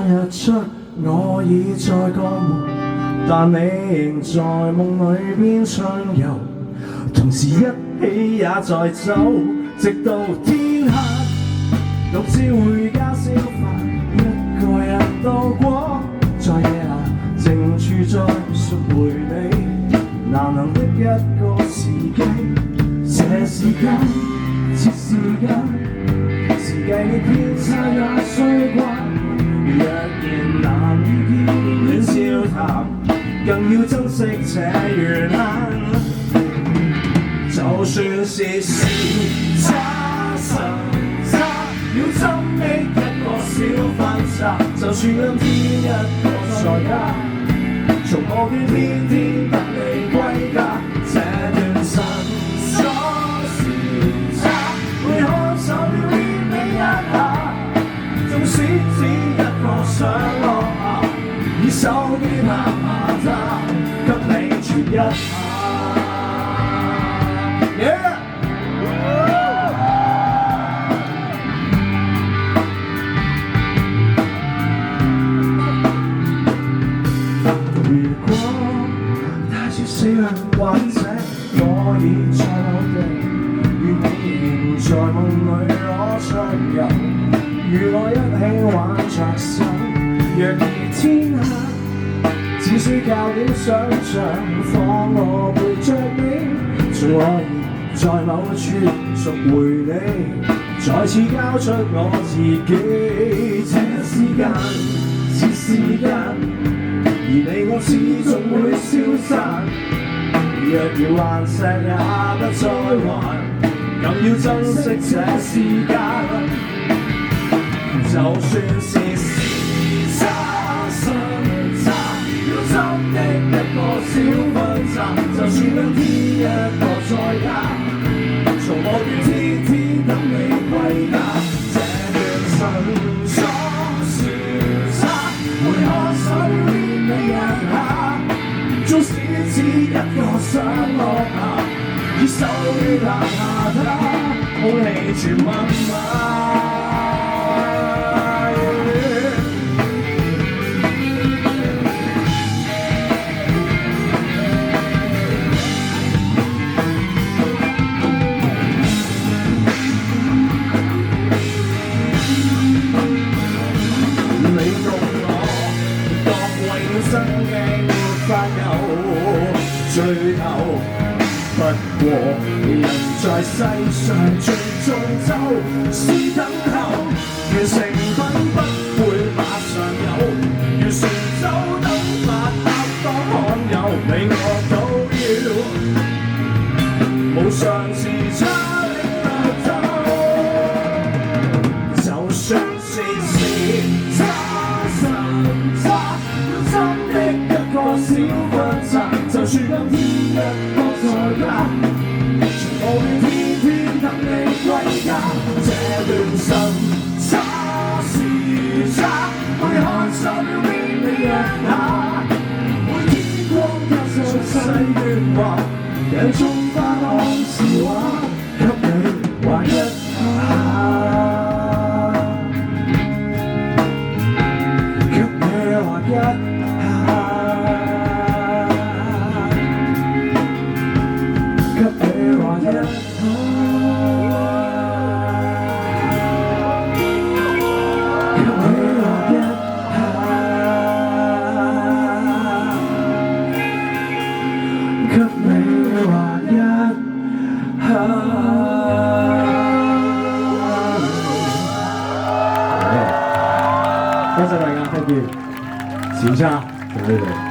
日出，我已在過門，但你仍在夢裏邊暢遊，同時一起也在走，直到天黑，獨自回家燒飯，一個人度過，在夜闌靜處再贖回你難能的一個時機，這時間這時間，時計你偏差也衰慣，若然難以見亂笑談，更要珍惜這緣分。就算是時差神差，要針的一個小分岔，就算今天一個在家，從我於天天等你歸家，這段神錯時差會看手錶捏你一下，縱使只一個想落下，以手機拍下它，給你傳一下。Yeah! 如果他是死人，或者我已在我地，與你仍在夢裏我暢遊，與我一起玩着手，若然天黑，只需較點想像，放我陪着你，從我在某處贖回你，再次交出我自己。這時間是時間，而你我始終會消散。若要還石也不再還，更要珍惜這時間。就算是時差神差，要針的一個小分岔，就算今天一個在家，從我於天天等你歸家，這段神錯時差會看手錶捏你一下，縱使只一個想落下，以手機拍下它，空氣全密碼。生命沒法有最後，不過人在世上最終就是等候，完成品不會馬上有，如船舟等晚黑當罕有，你我都要無常時差的就算是時差神差，針的一個小分岔，就算今天一個在家，從我於天天等你歸家，這段神差時差會看手錶捏你一下，每天光一上細段話，讓鐘翻看時話，給你還一下。多謝大家，thank you，時差同你哋。